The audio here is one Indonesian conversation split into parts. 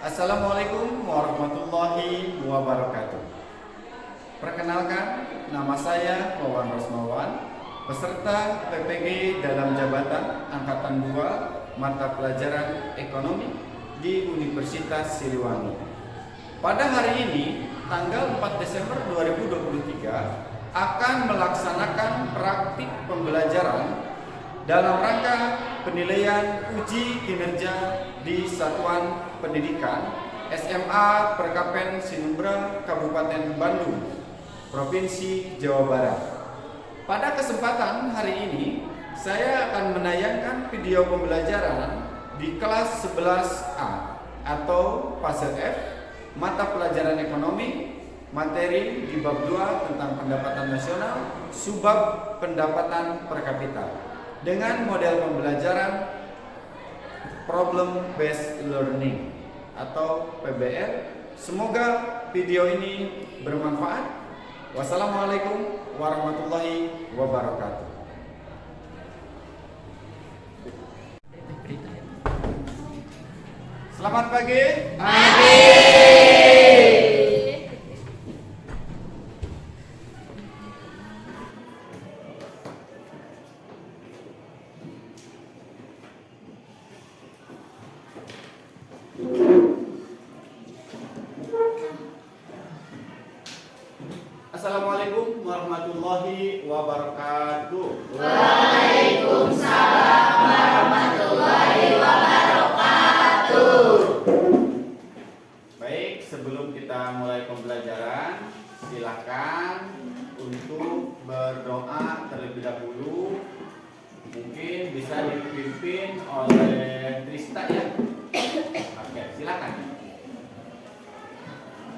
Assalamualaikum warahmatullahi wabarakatuh. Perkenalkan, nama saya Wawan Rosmawan, peserta PPG dalam jabatan Angkatan 2 mata pelajaran Ekonomi di Universitas Siliwangi. Pada hari ini, tanggal 4 Desember 2023, akan melaksanakan praktik pembelajaran dalam rangka penilaian uji kinerja di Satuan Pendidikan SMA Perkapen Sinumbra Kabupaten Bandung, Provinsi Jawa Barat. Pada kesempatan hari ini, saya akan menayangkan video pembelajaran di kelas 11A atau fase F, mata pelajaran ekonomi, materi di bab 2 tentang pendapatan nasional, subbab pendapatan per kapita, dengan model pembelajaran Problem Based Learning atau PBL. Semoga video ini bermanfaat. Wassalamualaikum warahmatullahi wabarakatuh. Selamat pagi. Assalamualaikum warahmatullahi wabarakatuh. Waalaikumsalam warahmatullahi wabarakatuh. Baik, sebelum kita mulai pembelajaran, silakan untuk berdoa terlebih dahulu. Mungkin bisa dipimpin oleh Trista ya. Oke, silakan.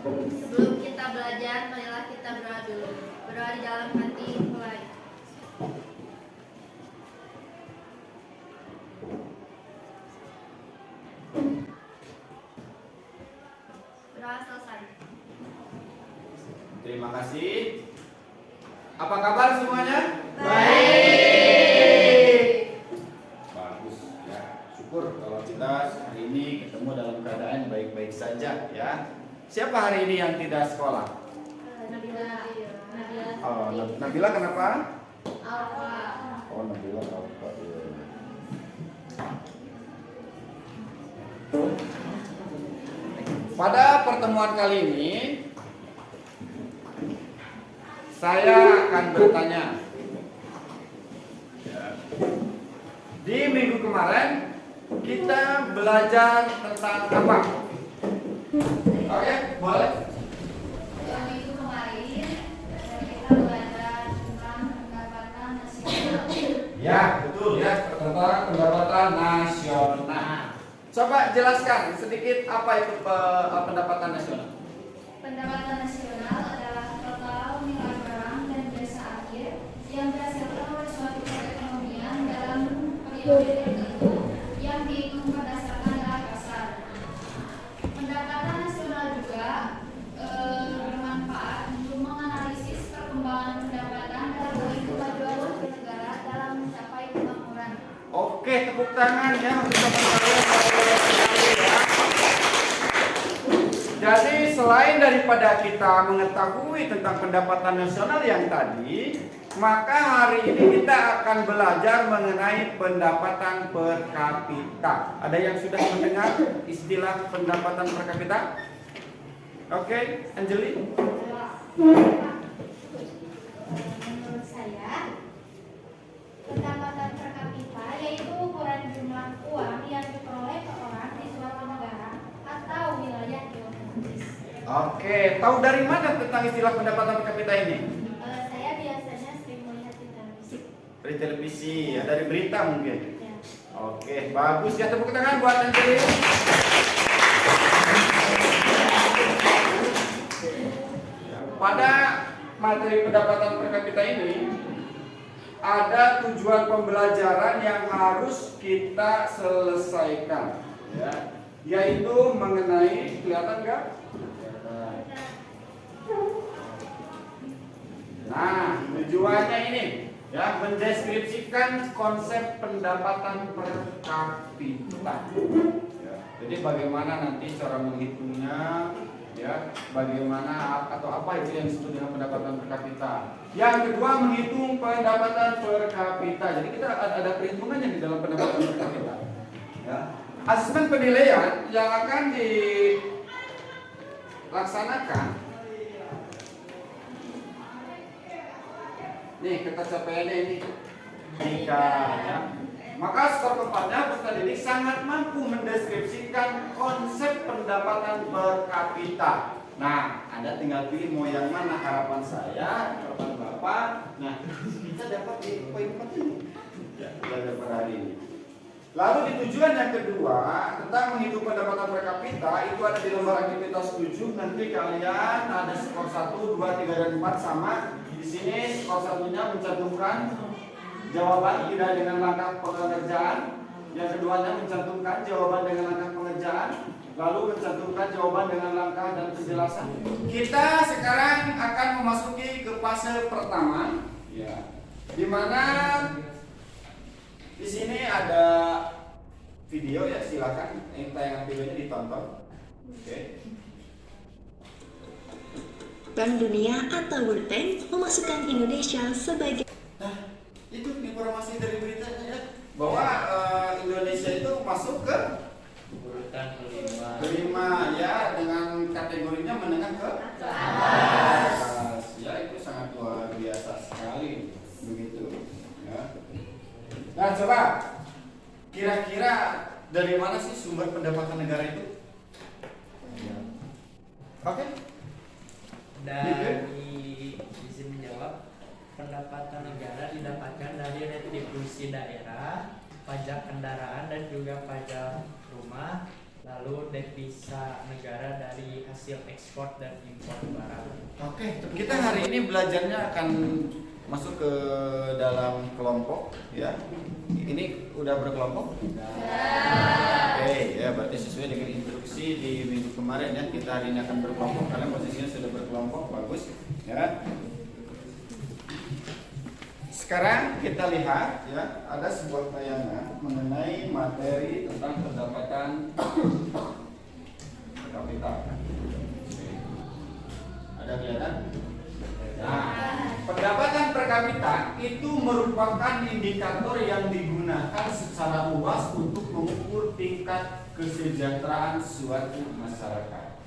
Sebelum kita belajar, marilah kita berdoa dulu. Berdoa di dalam hati, mulai. Berdoa selesai. Terima kasih. Apa kabar semuanya? Baik. Bagus ya. Syukur kalau kita hari ini ketemu dalam keadaan baik-baik saja ya. Siapa hari ini yang tidak sekolah? Nabila. Oh, Nabila kenapa? Alfa. Oh, Nabila apa? Pada pertemuan kali ini saya akan bertanya. Di minggu kemarin kita belajar tentang apa? Oke, boleh. Yang minggu kemarin kita belajar tentang pendapatan nasional. Ya, betul ya, tentang pendapatan nasional. Coba jelaskan sedikit apa itu pendapatan nasional. Pendapatan nasional adalah total nilai barang dan jasa akhir yang dihasilkan oleh suatu perekonomian dalam periode tertentu yang dihitung berdasarkan nilai pasar. Pendapatan nasional juga bermanfaat untuk menganalisis perkembangan pendapatan dan kemajuan negara dalam mencapai kemakmuran. Oke, tepuk tangan ya untuk teman-teman ya. Jadi selain daripada kita mengetahui tentang pendapatan nasional yang tadi, maka hari ini kita akan belajar mengenai pendapatan per kapita. Ada yang sudah mendengar istilah pendapatan per kapita? Oke, Anjeli? Menurut saya, pendapatan per kapita yaitu ukuran jumlah uang yang diperoleh per orang di suatu negara atau wilayah geografis. Oke, tahu dari mana tentang istilah pendapatan per kapita ini? Saya biasanya sering melihat di televisi. Dari televisi, ya, dari berita mungkin. Ya. Oke, bagus ya, tepuk tangan buat Anjeli. Pada materi pendapatan per kapita ini ada tujuan pembelajaran yang harus kita selesaikan, ya, yaitu mengenai, kelihatan nggak? Nah, tujuannya ini ya, mendeskripsikan konsep pendapatan per kapita. Ya, Jadi bagaimana nanti cara menghitungnya, ya, bagaimana atau apa itu yang disebut dengan pendapatan per kapita. Yang kedua, menghitung pendapatan per kapita. Jadi kita ada perhitungannya di dalam pendapatan per kapita. Ya. Asesmen penilaian yang akan dilaksanakan. Nih, kata capaiannya ini. Jika, ya. Maka skor keempatnya peserta didik sangat mampu mendeskripsikan konsep pendapatan per kapita. Nah, Anda tinggal pilih mau yang mana, harapan saya, harapan Bapak. Nah, kita dapat di poin 4 ini. Ya, belajar per hari ini. Lalu di tujuan yang kedua tentang menghitung pendapatan per kapita itu ada di lembar aktivitas 7. Nanti kalian ada skor 1, 2, 3, dan 4 sama. Di sini skor satunya mencantumkan jawaban tidak dengan langkah pengerjaan. Yang keduanya mencantumkan jawaban dengan langkah pengerjaan. Lalu mencantumkan jawaban dengan langkah dan penjelasan. Kita sekarang akan memasuki ke fase pertama, ya, di mana di sini ada video, ya, silakan tayangan videonya ditonton. Oke. Bank Dunia atau World Bank memasukkan Indonesia sebagai Itu informasi dari beritanya, ya, bahwa Indonesia itu masuk ke urutan kelima, ya, dengan kategorinya menengah ke atas. Ya, itu sangat luar biasa sekali, begitu, ya. Nah, coba kira-kira dari mana sih sumber pendapatan negara itu? Oke. Dari izin menjawab, pendapatan negara didapatkan dari retribusi daerah, pajak kendaraan dan juga pajak rumah, lalu devisa negara dari hasil ekspor dan impor barang. Oke, kita hari ini belajarnya akan masuk ke dalam kelompok, ya. Ini udah berkelompok? Oke, ya, berarti sesuai dengan instruksi di minggu kemarin, ya, kita hari ini akan berkelompok. Kalian posisinya sudah berkelompok, bagus, ya. Sekarang kita lihat, ya, ada sebuah tayangan mengenai materi tentang pendapatan per kapita. Ada kelihatan? Nah, pendapatan per kapita itu merupakan indikator yang digunakan secara luas untuk mengukur tingkat kesejahteraan suatu masyarakat.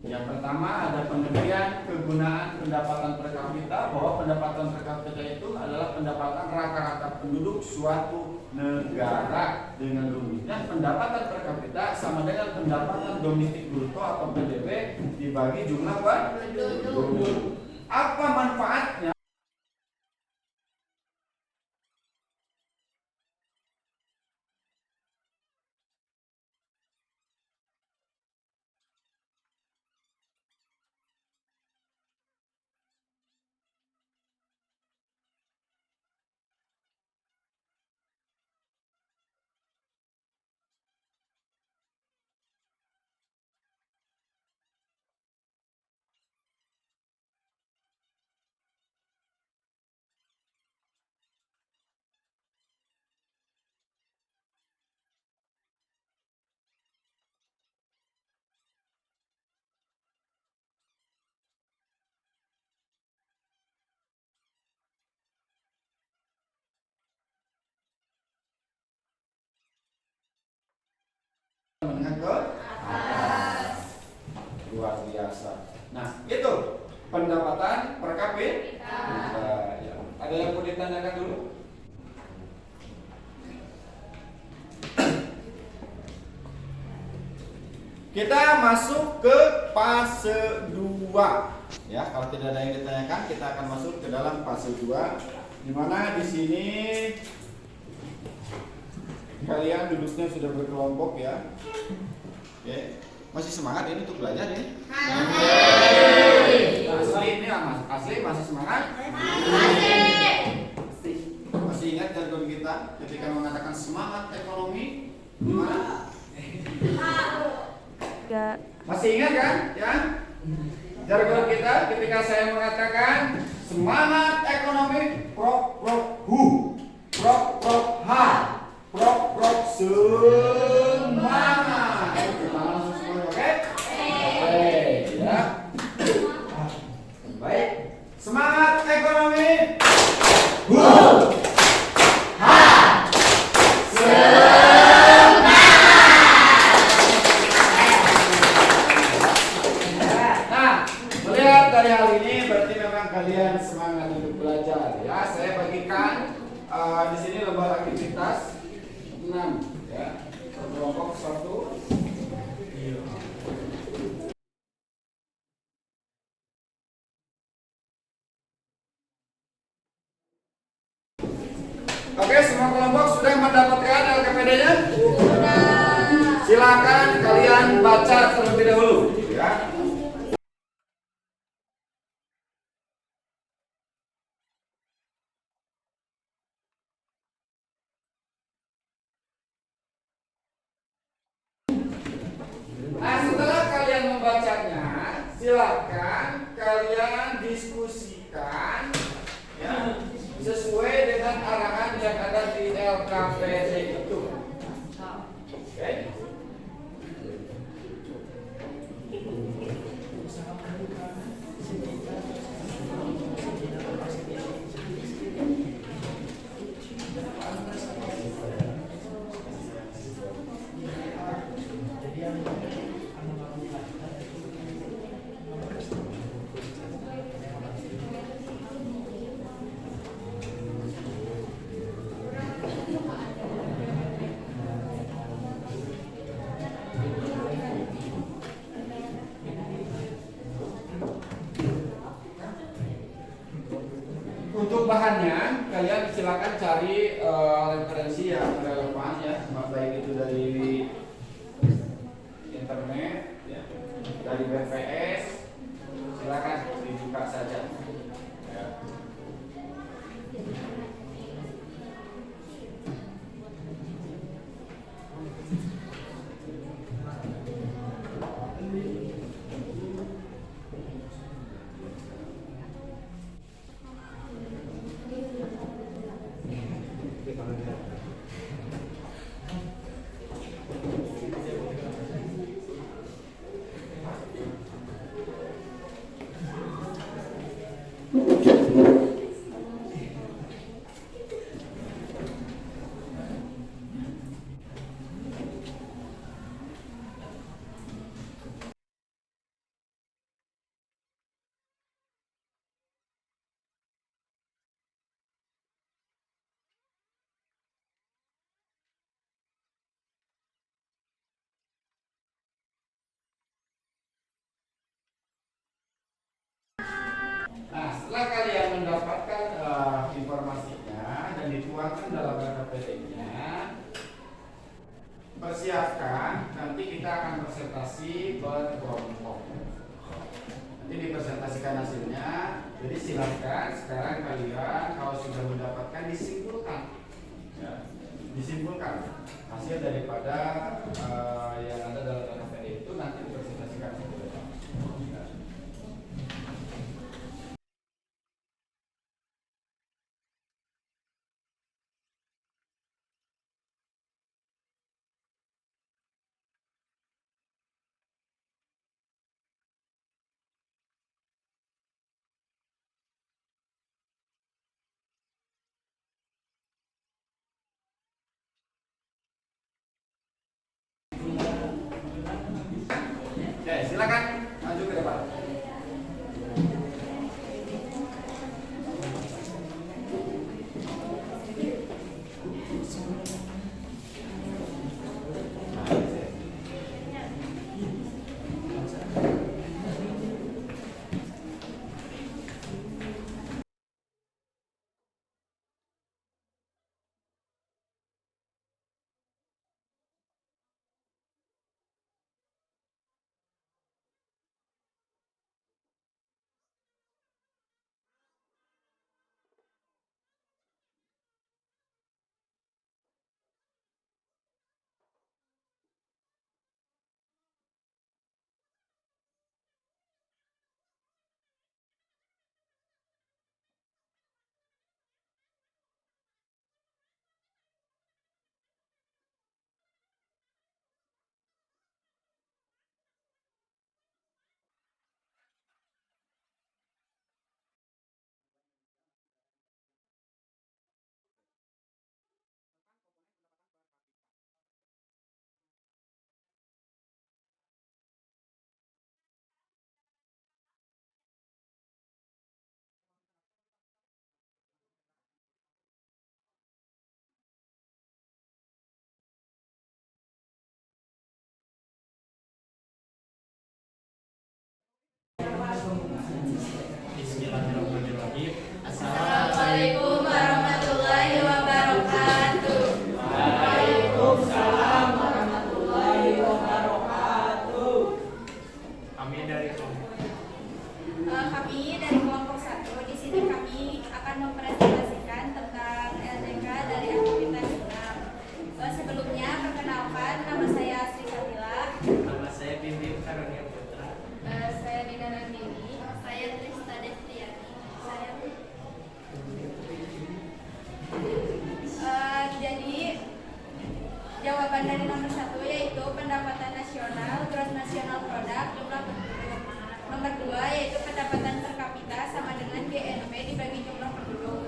Yang pertama ada pengertian kegunaan pendapatan per kapita, bahwa pendapatan per kapita itu adalah pendapatan rata-rata penduduk suatu negara. Dengan rumusnya pendapatan per kapita sama dengan pendapatan domestik bruto atau PDB dibagi jumlah penduduk. Apa manfaatnya? Menengah ke atas. Luar biasa. Nah, itu pendapatan per kapita. Ya. Ada yang mau ditanyakan dulu? Kita masuk ke fase 2. Ya, kalau tidak ada yang ditanyakan, kita akan masuk ke dalam fase 2, di mana di sini kalian duduknya sudah berkelompok, ya. Oke. Masih semangat ini untuk belajar ini? Asli ini asli masih semangat? Masih ingat jargon kita ketika mengatakan semangat ekonomi? Gimana? Masih ingat kan? Ya? Jargon kita ketika saya mengatakan semangat ekonomi, prok prok hu, prok prok ha, prok prok semangat. kelompok sudah mendapatkan LKPD-nya? Silakan kalian baca terlebih dahulu, ya. Nah, setelah kalian membacanya, silakan kalian diskusikan, ya, sesuai dengan arahan yang ada di LKPD itu. Oke? Untuk bahannya, kalian silakan cari referensi yang relevan, ya, baik itu dari internet, ya, dari BPS, silakan dibuka saja. Ya. Nah, setelah kalian mendapatkan informasinya dan dituangkan dalam LKPD-nya, persiapkan, nanti kita akan presentasi berkelompok. Nanti dipresentasikan hasilnya. Jadi silakan sekarang kalian kalau sudah mendapatkan disimpulkan, ya, disimpulkan hasil daripada yang ada dalam LKPD itu, nanti dipresentasikan. pendapatan nasional, gross national product, jumlah penduduk. Nomor 2 yaitu pendapatan per kapita sama dengan GNP dibagi jumlah penduduk.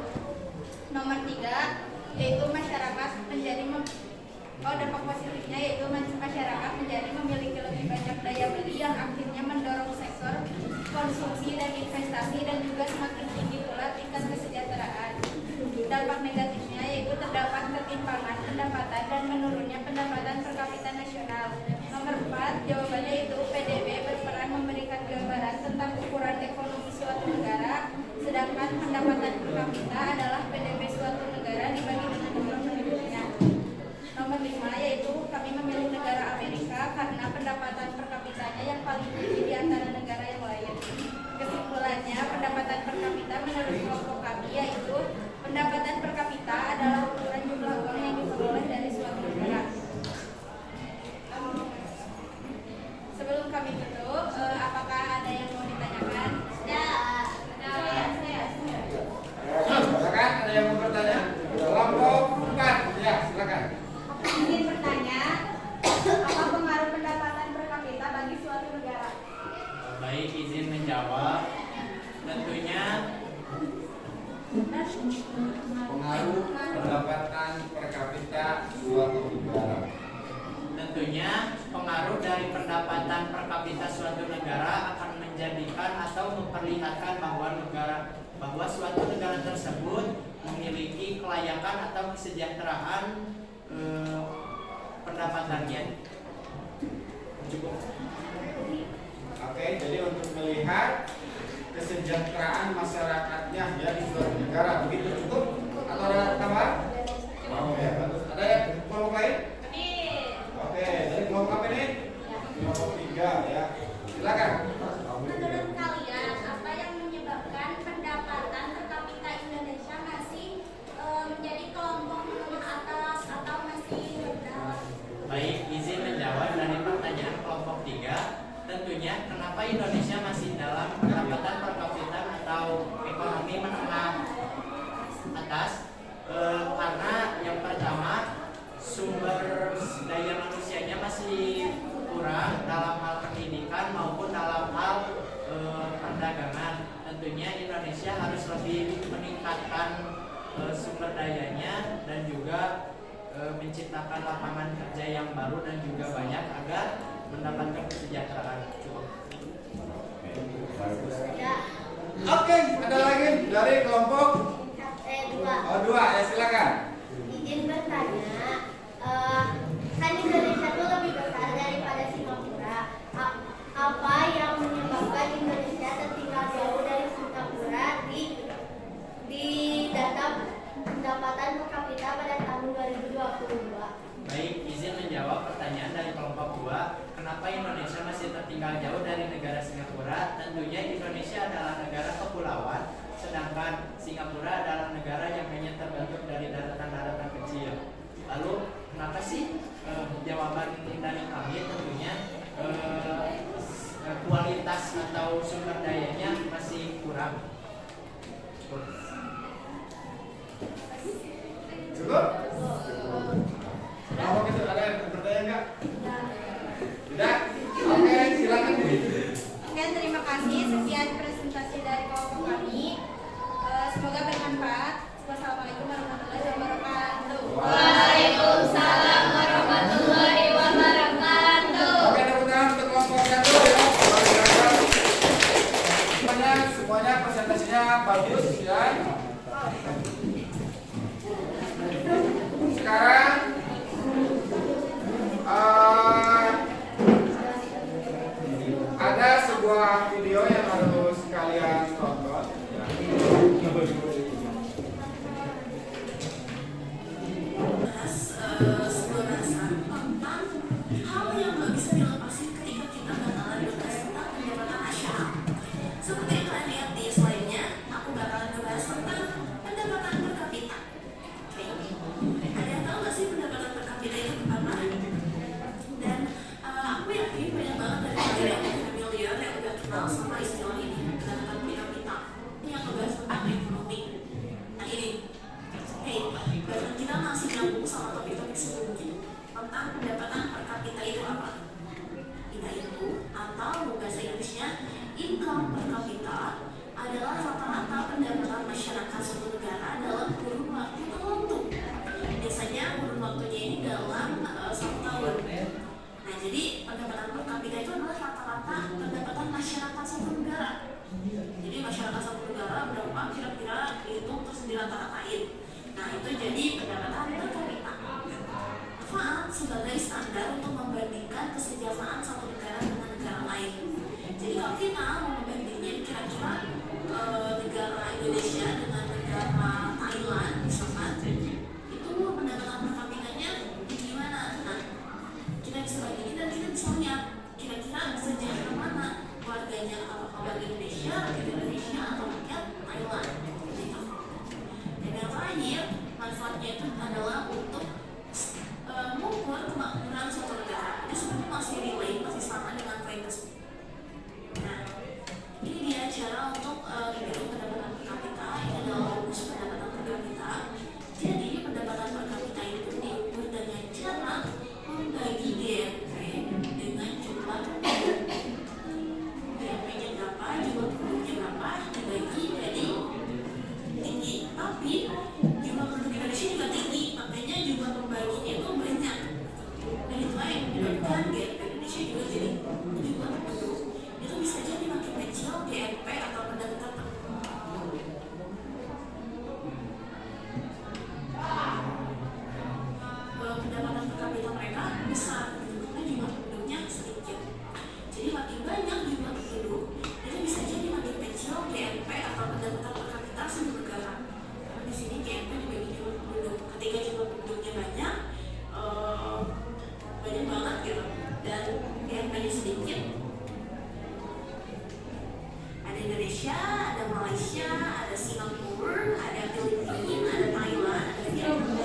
Nomor 3 yaitu masyarakat menjadi dampak positifnya yaitu masyarakat menjadi memiliki lebih banyak daya beli yang akhirnya mendorong sektor konsumsi dan investasi dan juga semakin tinggi pula tingkat kesejahteraan. Dampak negatifnya yaitu terdapat ketimpangan pendapatan dan menurunnya pendapatan per kapita nasional. Nomor 4 jawabannya itu PDB berperan memberikan gambaran tentang ukuran ekonomi suatu negara, sedangkan pendapatan per kapita adalah PDB suatu negara dibagi dengan jumlah penduduknya. Nomor 5 yaitu kami memilih negara Amerika karena pendapatan per kapitanya yang paling tinggi di antara negara yang lain. Kesimpulannya, pendapatan per kapita menurut kelompok kami yaitu pendapatan per kapita adalah ukuran jumlah uang yang diperoleh dari suatu negara. Sebelum kami tutup, apakah ada yang mau ditanyakan? Ya. Silakan, ada yang mau bertanya? Kelompok 4, ya silakan. Ingin bertanya, apa pengaruh pendapatan per kapita bagi suatu negara? Baik, izin menjawab. Tentunya Pengaruh pendapatan per kapita suatu negara. Tentunya pengaruh dari pendapatan per kapita suatu negara akan menjadikan atau memperlihatkan bahwa suatu negara tersebut memiliki kelayakan atau kesejahteraan pendapatannya. Cukup. Oke, jadi untuk melihat kesejahteraan masyarakatnya ya di suatu negara, begitu cukup? Atau ada tambahan? Oh ya, bagus. Ada yang kelompok lain? Oke, dari kelompok apa ini? Kelompok 3 ya. Silakan. Menurut kalian, apa yang menyebabkan pendapatan per kapita Indonesia masih menjadi kelompok menengah atas atau masih rendah? Baik, izin menjawab dari pertanyaan kelompok 3. Tentunya kenapa Indonesia masih dalam pendapatan per kapita atau ekonomi menengah atas? Karena yang pertama sumber daya manusianya masih kurang dalam hal pendidikan maupun dalam hal perdagangan. Tentunya Indonesia harus lebih meningkatkan sumber dayanya dan juga menciptakan lapangan kerja yang baru dan juga banyak agar mendapatkan kesejahteraan. Oke, ada lagi dari kelompok 2 ya silakan. Izin bertanya, kan Indonesia itu lebih besar daripada Singapura. Apa yang menyebabkan Indonesia tertinggal jauh dari Singapura di data pendapatan per kapita pada tahun 2022? Baik, izin menjawab pertanyaan dari kelompok 2. Kenapa Indonesia masih tertinggal jauh dari negara Singapura? Tentunya Indonesia adalah negara kepulauan, sedangkan Singapura adalah negara yang hanya terbentuk dari daratan-daratan kecil. Lalu kenapa sih jawaban dari kami tentunya kualitas atau sumber dayanya masih kurang. Cukup? Kalau gitu ada yang bertanya enggak? Tidak? Oke, silakan. Oke, terima kasih. Sekian presentasi dari kelompok kami. Semoga bermanfaat. Wassalamualaikum warahmatullahi wabarakatuh. Waalaikumsalam warahmatullahi wabarakatuh. Oke, tepuk tangan untuk kelompok 1 ya. Semuanya presentasinya bagus ya. Sekarang ada sebuah video yang harus kalian tonton ya. Sebuah rasa tentang hal yang nggak bisa dilepasin ketika kita bakalan membahas tentang pendapatan nasional. Seperti yang kalian lihat di slide-nya, aku bakalan membahas tentang pendapatan per kapita. Oke, ada yang tahu nggak sih pendapatan per kapita itu apa? Dan aku yakin banyak banget dari kalian yang familiar yang udah kenal sama istilah ini, pendapatan per kapita. Ini yang ngebahas tentang ekonomi. Nah ini, bahasan kita masih nyambung sama topik-topik sebelumnya tentang pendapatan per kapita itu apa. kita mau membandingin kira-kira negara Indonesia dengan negara Thailand misalkan, itu pendapatan per kapitanya gimana? Nah, kita bisa bandingin dan kita bisa lihat kira-kira sejahtera mana warganya, warga Indonesia, rakyat Indonesia atau rakyat Thailand. Gitu. Dan yang terakhir, manfaatnya itu adalah untuk mengukur kemakmuran suatu negara. Itu sebenarnya masih relate, masih sama dengan poin tersebut. Nah, ini dia cara untuk menghitung pendapatan per kapita. Ini adalah rumus pendapatan per kapita. Jadi pendapatan per kapita itu diukur dengan cara membagi GNP dengan jumlah penduduk. GNP-nya berapa, jumlah penduduknya berapa, dibagi jadi tinggi. Tapi jumlah penduduk Indonesia juga tinggi, makanya jumlah pembaginya itu banyak. Dan itulah yang menyebabkan GNP Indonesia juga jadi jumlah penduduk itu bisa jadi makin kecil GNP atau pendapatan pendapatan per kapita mereka besar, karena jumlah penduduknya sedikit. Jadi makin banyak jumlah penduduk itu bisa jadi makin kecil GNP atau pendapatan per kapita seluruh negara. Karena di sini GNP dibagi jumlah penduduk. Ketika jumlah penduduknya banyak banget gitu, dan GNP-nya sedikit. Ada Indonesia, ada Malaysia, ada Singapura, ada Filipina, ada Thailand, ada Vietnam,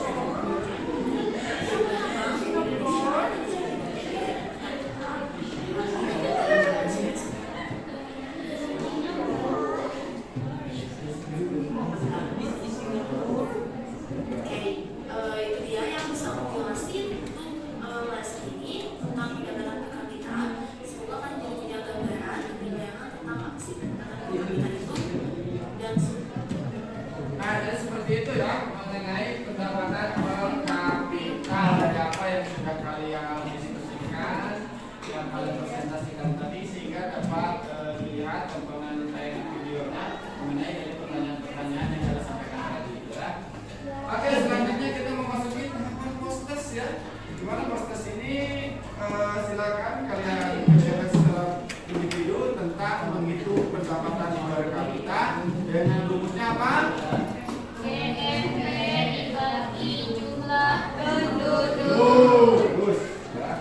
itu dia yang bisa menjelaskan untuk les ini tentang pendapatan per kapita. Semoga kan jadi punya gambaran, bayangan tentang apa sih pendapatan per kapita itu. Dan Nah, jadi seperti itu ya mengenai pendapatan per kapita. Ada apa yang sudah kalian diskusikan, yang kalian presentasikan tadi, sehingga dapat dilihat tontonan tayangan videonya mengenai dari pertanyaan-pertanyaan yang kalian sampaikan tadi ya. Oke, selanjutnya kita memasuki tahapan post-test ya. Gimana post-test ini? Silakan kalian menjawab secara individu tentang menghitung pendapatan per kapita dengan rumusnya apa? GNP dibagi jumlah penduduk. Bagus. Ya.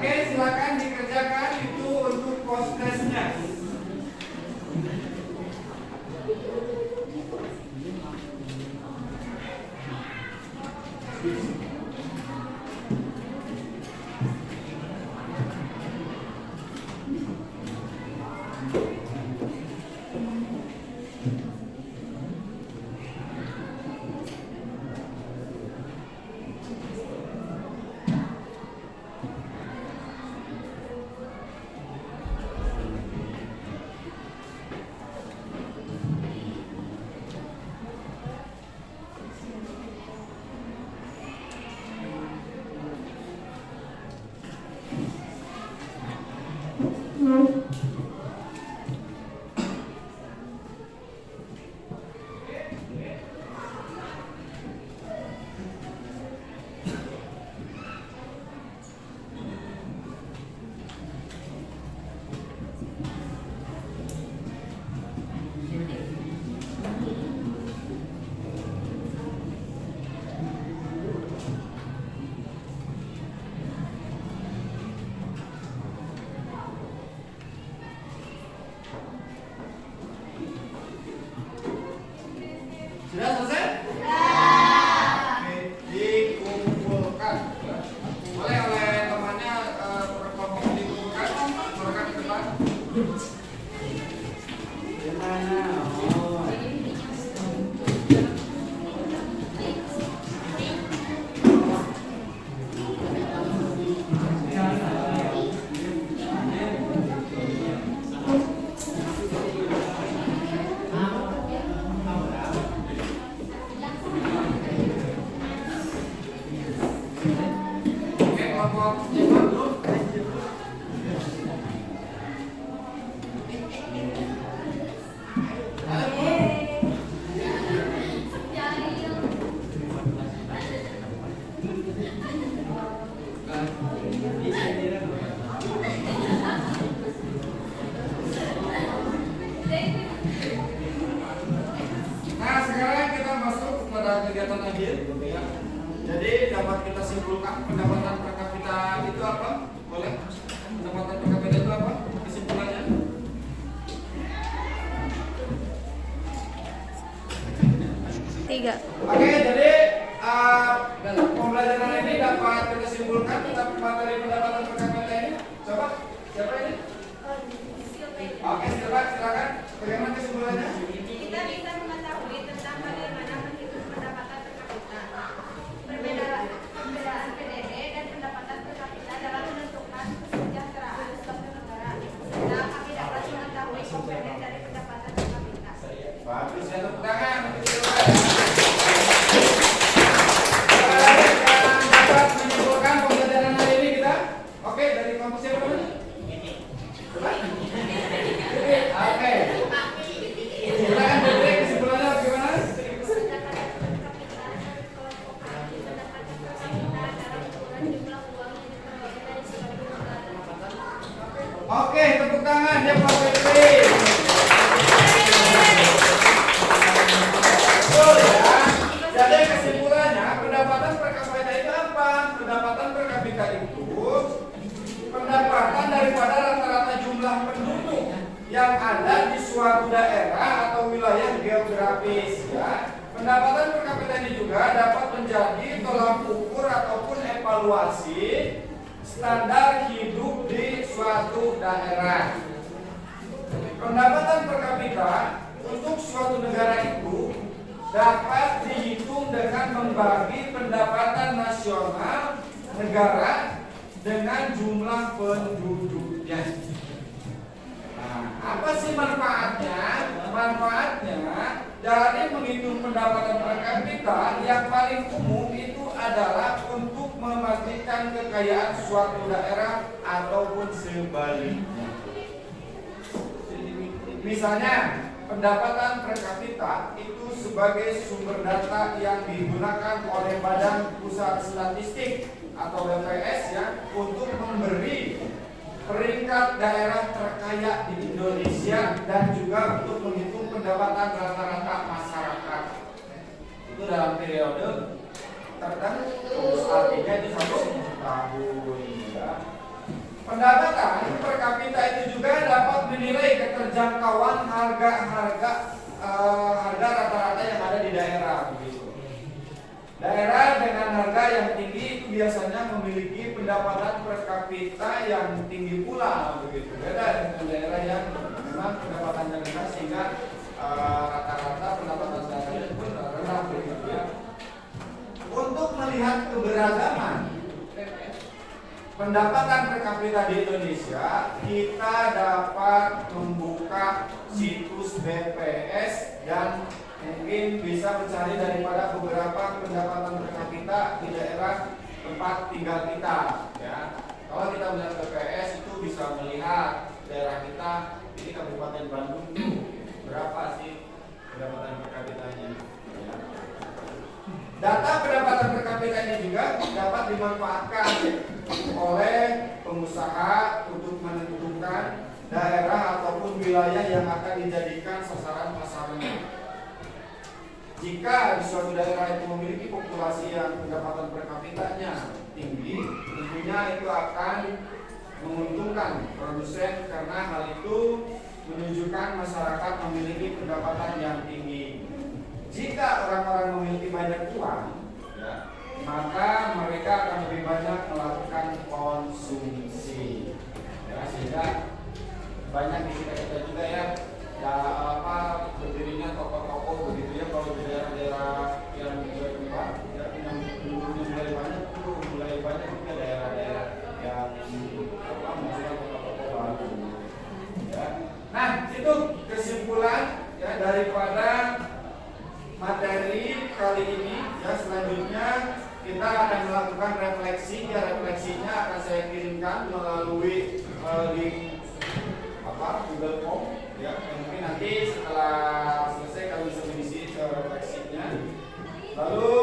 Oke, silakan dikerjakan itu untuk post-testnya. Gimana? Oh. Oke, kelompok lima dulu. Nah, sekarang kita masuk kepada kegiatan akhir, ya. Jadi dapat kita simpulkan pendapatan per kapita itu apa? Boleh? Pendapatan per kapita itu apa? Kesimpulannya? Tiga. Oke, jadi pembelajaran ini dapat kita simpulkan tentang materi pendapatan per kapita ini. Coba, siapa ini? Oke, silakan. Bagaimana kesimpulannya? Kita bisa mengetahui tentang bagaimana menghitung pendapatan per kapita, perbedaan PDB dan pendapatan per kapita dalam menentukan kesejahteraan suatu negara. Nah, kami dapat mengetahui komponen dari pendapatan per kapita. Bagus ya, tepuk tangan. Siapa lagi yang dapat menyimpulkan pembelajaran hari ini kita? Oke, dari kelompok siapa dulu? Oke. Silakan Putri, kesimpulannya bagaimana? Pendapatan per kapita dari kelompok A pendapatan per kapita dalam ukuran jumlah uang yang diperoleh dari suatu negara. Oke, tepuk tangan ya Pak Putri. Betul ya. Jadi kesimpulannya pendapatan per kapita itu apa? Pendapatan per kapita itu pendapatan daripada rata-rata jumlah penduduk yang ada di suatu daerah atau wilayah geografis, ya. Pendapatan per kapita ini juga dapat menjadi tolak ukur ataupun evaluasi standar hidup di suatu daerah. Pendapatan per kapita untuk suatu negara itu dapat dihitung dengan membagi pendapatan nasional negara dengan jumlah penduduknya. Nah, apa sih manfaatnya? Manfaatnya dari menghitung pendapatan per kapita yang paling umum itu adalah untuk memastikan kekayaan suatu daerah ataupun sebaliknya. Misalnya, pendapatan per kapita itu sebagai sumber data yang digunakan oleh Badan Pusat Statistik atau BPS ya untuk memberi peringkat daerah terkaya di Indonesia dan juga untuk menghitung pendapatan rata-rata masyarakat. Itu dalam periode tertentu, artinya itu 1 tahun ya. Pendapatan per kapita itu juga dapat menilai keterjangkauan harga rata-rata yang ada di daerah begitu. Daerah dengan harga yang tinggi itu biasanya memiliki pendapatan per kapita yang tinggi pula begitu. Beda dengan daerah yang memang pendapatannya rendah sehingga rata-rata pendapatan daerahnya pun rendah begitu ya. Untuk melihat keberagaman pendapatan per kapita di Indonesia, kita dapat membuka situs BPS dan mungkin bisa mencari daripada beberapa pendapatan per kapita di daerah tempat tinggal kita ya. Kalau kita melihat BPS itu bisa melihat daerah kita ini Kabupaten Bandung berapa sih pendapatan per kapitanya ya. Data pendapatan per kapita ini juga dapat dimanfaatkan oleh pengusaha untuk menentukan daerah ataupun wilayah yang akan dijadikan sasaran pasarnya. Jika di suatu daerah itu memiliki populasi yang pendapatan per kapitanya tinggi, tentunya itu akan menguntungkan produsen karena hal itu menunjukkan masyarakat memiliki pendapatan yang tinggi. Jika orang-orang memiliki banyak uang, ya, maka mereka akan lebih banyak melakukan konsumsi, ya, sehingga banyak di kita juga ya. Ya apa berdirinya toko-toko begitu ya, kalau di daerah-daerah yang berkembang ya, yang mulai banyak juga daerah-daerah yang apa maksudnya toko-toko baru ya. Nah itu kesimpulan ya daripada materi kali ini ya. Selanjutnya kita akan melakukan refleksi ya, refleksinya akan saya kirimkan melalui link Google Form ya. Mungkin nanti setelah selesai kami bisa mengisi refleksinya. Lalu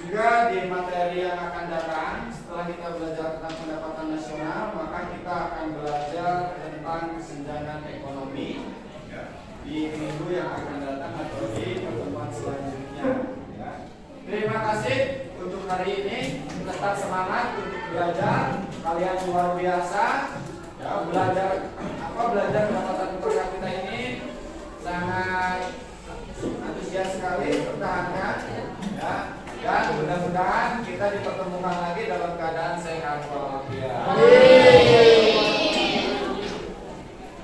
juga di materi yang akan datang setelah kita belajar tentang pendapatan nasional, maka kita akan belajar tentang kesenjangan ekonomi ya, di minggu yang akan datang atau di pertemuan selanjutnya ya. Terima kasih untuk hari ini, tetap semangat untuk belajar, kalian luar biasa ya, belajar pendapatan per kapita ini sangat antusias sekali, pertahankan ya, dan mudah-mudahan kita dipertemukan lagi dalam keadaan sehat walafiat.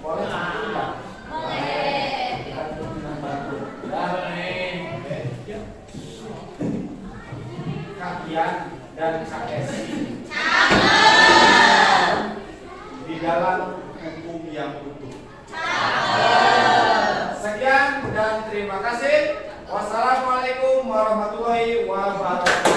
Boleh tidak? Boleh. Kita dengan bagus. Kakian dan KS di dalam hukum yang utuh. Sekian dan terima kasih. Wassalamualaikum warahmatullahi wabarakatuh.